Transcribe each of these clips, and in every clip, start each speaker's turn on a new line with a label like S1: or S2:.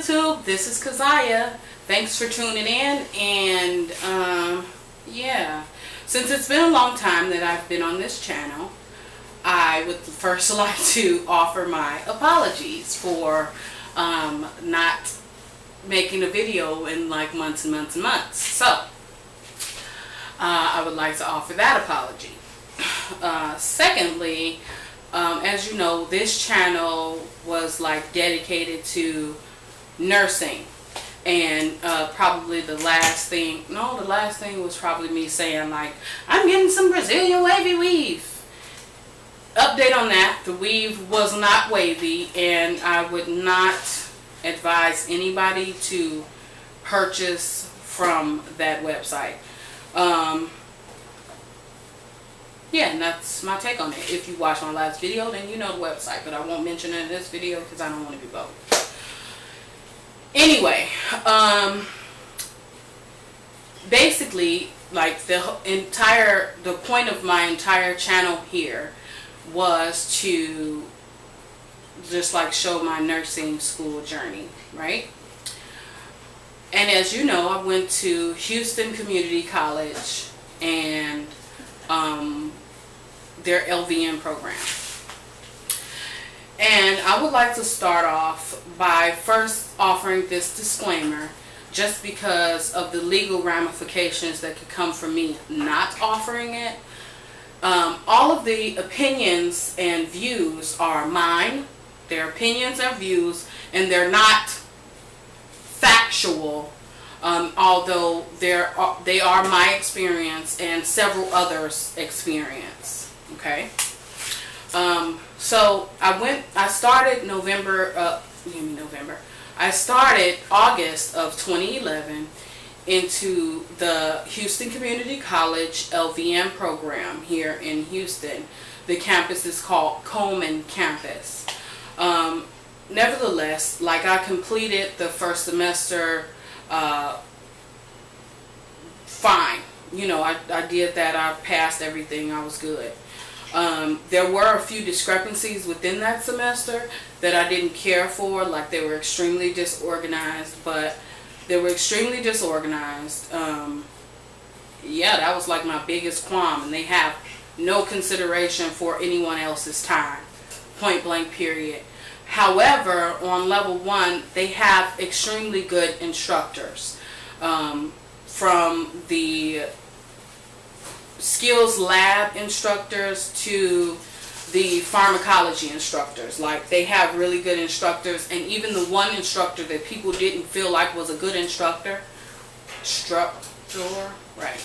S1: YouTube, this is Keziah. Thanks for tuning in, and yeah, since it's been a long time that I've been on this channel, I would first like to offer my apologies for not making a video in like months and months and months. So I would like to offer that apology. Secondly, as you know, this channel was like dedicated to nursing, and probably the last thing was probably me saying like, I'm getting some Brazilian wavy weave. Update on that, the weave was not wavy, and I would not advise anybody to purchase from that website. Yeah, and that's my take on it. If you watched my last video, then you know the website, but I won't mention it in this video because I don't want to be bold. Anyway, basically, like the point of my entire channel here was to just like show my nursing school journey, right? And as you know, I went to Houston Community College and their LVN program. And I would like to start off by first offering this disclaimer, just because of the legal ramifications that could come from me not offering it. All of the opinions and views are mine. They're opinions and views, and they're not factual, although they are my experience and several others' experience. Okay. So I started I started August of 2011 into the Houston Community College LVN program here in Houston. The campus is called Colman campus. Nevertheless, like, I completed the first semester fine. You know, I did that. I passed everything. I was good. There were a few discrepancies within that semester that I didn't care for, like they were extremely disorganized, but they were extremely disorganized. Yeah, that was like my biggest qualm, and they have no consideration for anyone else's time, point blank period. However, on level 1, they have extremely good instructors, from the skills lab instructors to the pharmacology instructors. Like, they have really good instructors, and even the one instructor that people didn't feel like was a good instructor, right,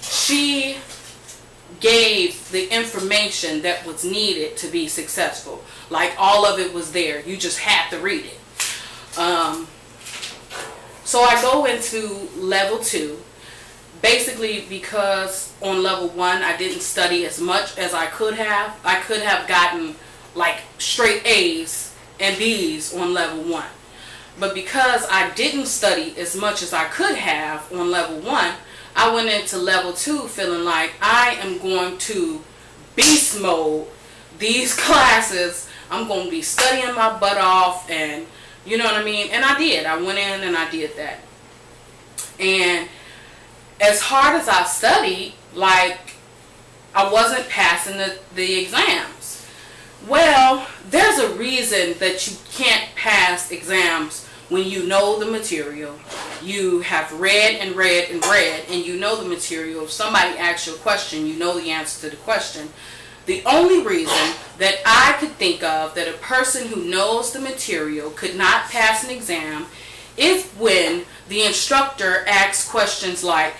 S1: she gave the information that was needed to be successful. Like, all of it was there, you just had to read it. So I go into level 2 basically because on level 1 I didn't study as much as I could have. I could have gotten like straight A's and B's on level 1. But because I didn't study as much as I could have on level 1, I went into level 2 feeling like I am going to beast mode these classes. I'm going to be studying my butt off, and you know what I mean? And I did. I went in and I did that. And as hard as I studied, like, I wasn't passing the exams. Well, there's a reason that you can't pass exams when you know the material. You have read and read and read, and you know the material. If somebody asks you a question, you know the answer to the question. The only reason that I could think of that a person who knows the material could not pass an exam is when the instructor asks questions like,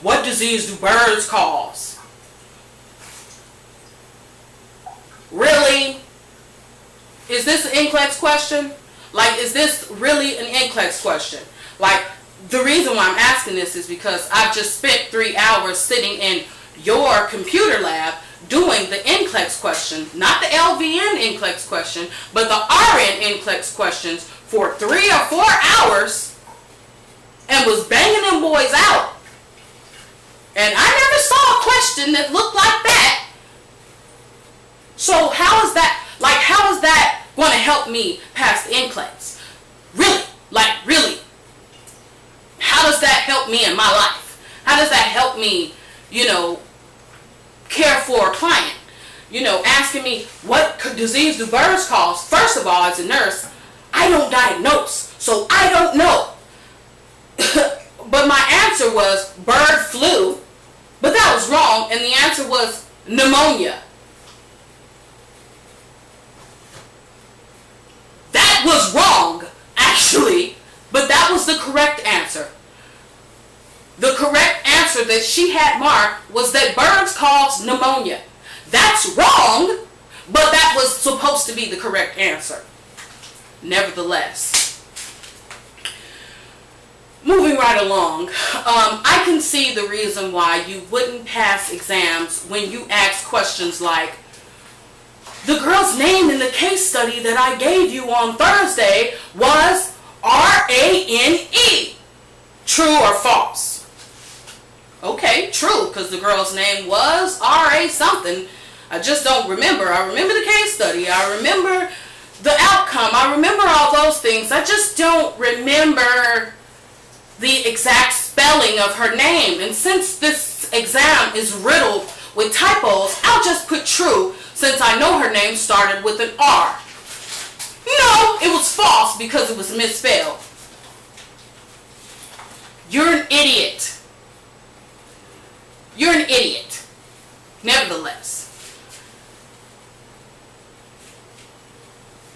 S1: what disease do birds cause? Really? Is this an NCLEX question? Like, is this really an NCLEX question? Like, the reason why I'm asking this is because I've just spent 3 hours sitting in your computer lab doing the NCLEX question, not the LVN NCLEX question, but the RN NCLEX questions for 3 or 4 hours, and was banging them boys out. And I never saw a question that looked like that. So how is that going to help me pass the NCLEX? Like, really? How does that help me in my life? How does that help me, care for a client? Asking me, what disease do birds cause? First of all, as a nurse, I don't diagnose, so I don't know. But my answer was bird flu, but that was wrong, and the answer was pneumonia. That was wrong, actually, but that was the correct answer. The correct answer that she had marked was that birds cause pneumonia. That's wrong, but that was supposed to be the correct answer. Nevertheless, moving right along, I can see the reason why you wouldn't pass exams when you ask questions like, the girl's name in the case study that I gave you on Thursday was R-A-N-E. True or false? Okay, true, because the girl's name was R-A something. I just don't remember. I remember the case study. I remember the outcome. I remember all those things. I just don't remember the exact spelling of her name. And since this exam is riddled with typos, I'll just put true since I know her name started with an R. No, it was false because it was misspelled. You're an idiot. You're an idiot. Nevertheless,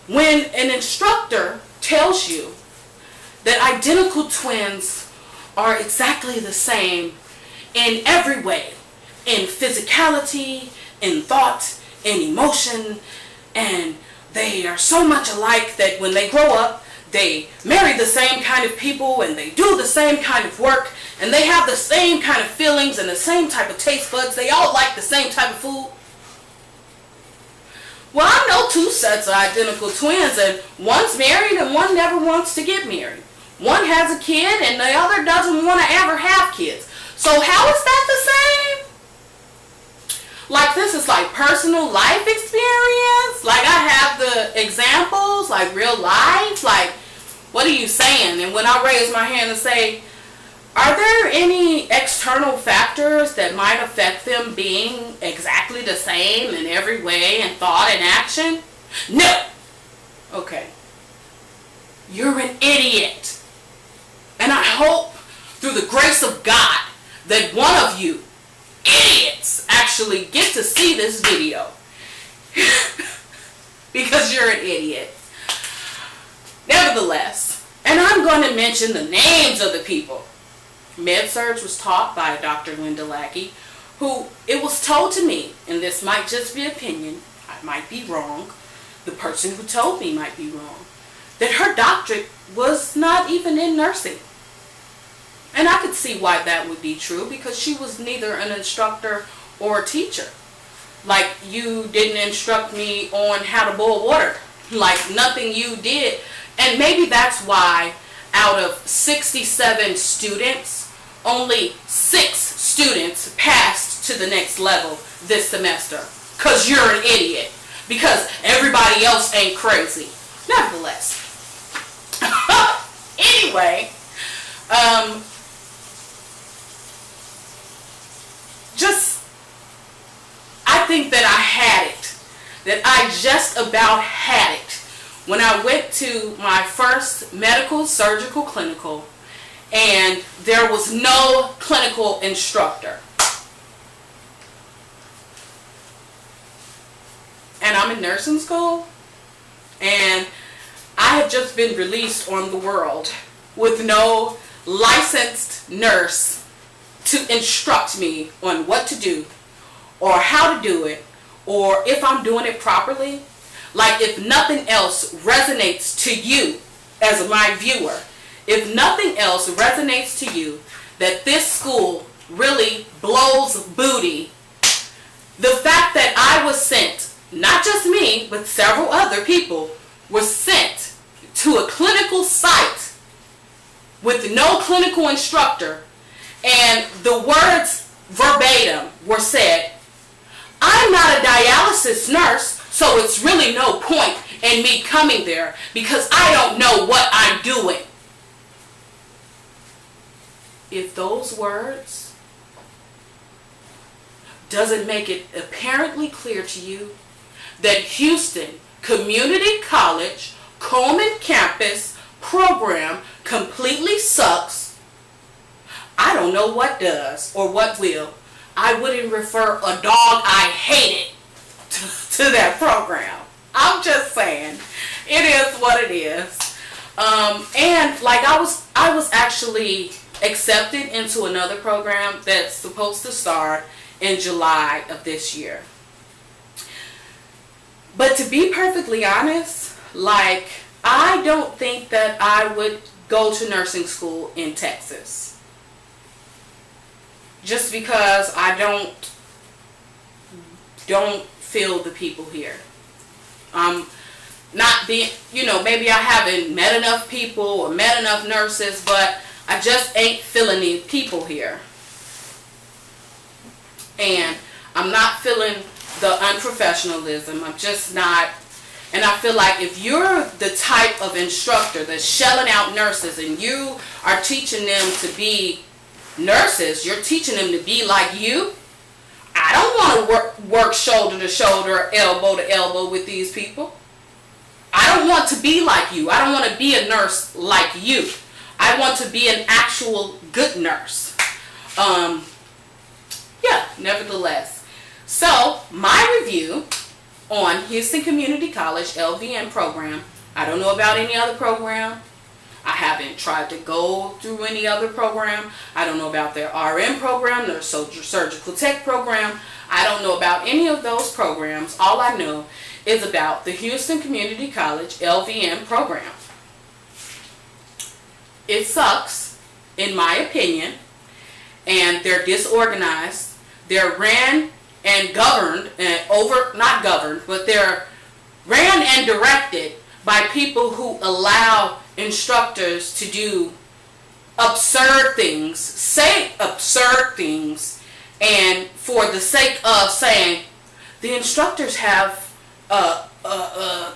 S1: when an instructor tells you that identical twins are exactly the same in every way, in physicality, in thought, in emotion, and they are so much alike that when they grow up, they marry the same kind of people and they do the same kind of work and they have the same kind of feelings and the same type of taste buds. They all like the same type of food. Well, I know two sets of identical twins, and one's married and one never wants to get married. One has a kid and the other doesn't want to ever have kids. So how is that the same? Like, this is like personal life experience? Like, I have the examples, like real life? Like, what are you saying? And when I raise my hand and say, are there any external factors that might affect them being exactly the same in every way in thought and action? No. Okay. You're an idiot. And I hope through the grace of God that one of you idiots actually get to see this video. Because you're an idiot. Nevertheless, and I'm going to mention the names of the people. Med-Surg was taught by Dr. Linda Lackey, who, it was told to me, and this might just be opinion, I might be wrong, the person who told me might be wrong, that her doctorate was not even in nursing. And I could see why that would be true, because she was neither an instructor or a teacher. Like, you didn't instruct me on how to boil water. Like, nothing you did. And maybe that's why out of 67 students, only 6 students passed to the next level this semester. Because you're an idiot. Because everybody else ain't crazy. Nevertheless. Anyway, I think that I had it. That I just about had it when I went to my first medical surgical clinical and there was no clinical instructor. And I'm in nursing school and I have just been released on the world with no licensed nurse to instruct me on what to do or how to do it or if I'm doing it properly. Like, if nothing else resonates to you as my viewer, if nothing else resonates to you that this school really blows booty, the fact that I was sent, not just me, but several other people were sent to a clinical site with no clinical instructor, and the words verbatim were said, I'm not a dialysis nurse, so it's really no point in me coming there because I don't know what I'm doing. if those words doesn't make it apparently clear to you that Houston Community College Colman campus program completely sucks, I don't know what does or what will. I wouldn't refer a dog I hated to that program. I'm just saying, it is what it is. And like I was actually accepted into another program that's supposed to start in July of this year. But to be perfectly honest, like, I don't think that I would go to nursing school in Texas. Just because I don't feel the people here. Not being, maybe I haven't met enough people or met enough nurses, but I just ain't feeling the people here. And I'm not feeling the unprofessionalism. I'm just not. And I feel like if you're the type of instructor that's shelling out nurses and you are teaching them to be nurses, you're teaching them to be like you, I don't want to work shoulder to shoulder, elbow to elbow with these people. I don't want to be like you. I don't want to be a nurse like you. I want to be an actual good nurse. Nevertheless. So, my review on Houston Community College LVN program. I don't know about any other program. I haven't tried to go through any other program. I don't know about their RN program, their surgical tech program. I don't know about any of those programs. All I know is about the Houston Community College LVN program. It sucks, in my opinion, and they're disorganized. They're ran and governed, but they're ran and directed by people who allow instructors to do absurd things, say absurd things, and for the sake of saying the instructors have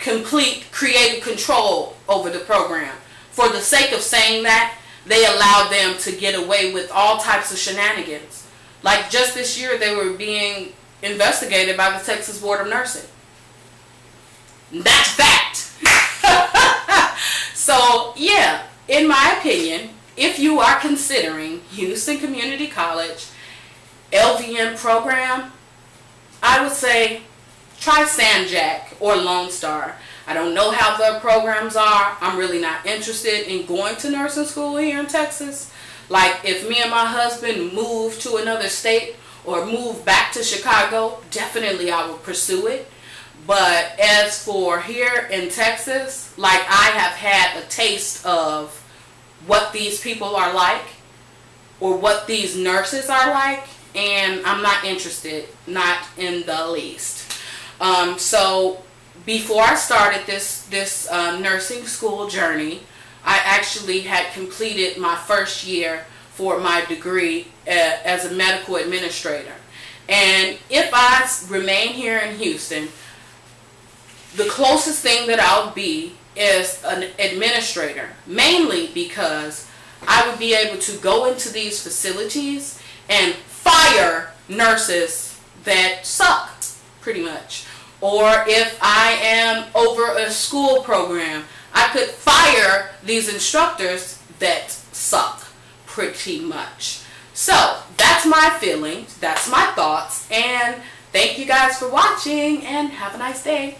S1: complete creative control over the program. For the sake of saying that, they allowed them to get away with all types of shenanigans. Like just this year, they were being investigated by the Texas Board of Nursing. That's fact. So, yeah, in my opinion, if you are considering Houston Community College LVN program, I would say try San Jac or Lone Star. I don't know how the programs are. I'm really not interested in going to nursing school here in Texas. Like, if me and my husband move to another state or move back to Chicago, definitely I will pursue it. But as for here in Texas, like, I have had a taste of what these people are like or what these nurses are like, and I'm not interested, not in the least. So before I started this nursing school journey, I actually had completed my first year for my degree as a medical administrator. And if I remain here in Houston, the closest thing that I'll be is an administrator, mainly because I would be able to go into these facilities and fire nurses that suck, pretty much. Or if I am over a school program, I could fire these instructors that suck, pretty much. So, that's my feelings, that's my thoughts, and thank you guys for watching, and have a nice day.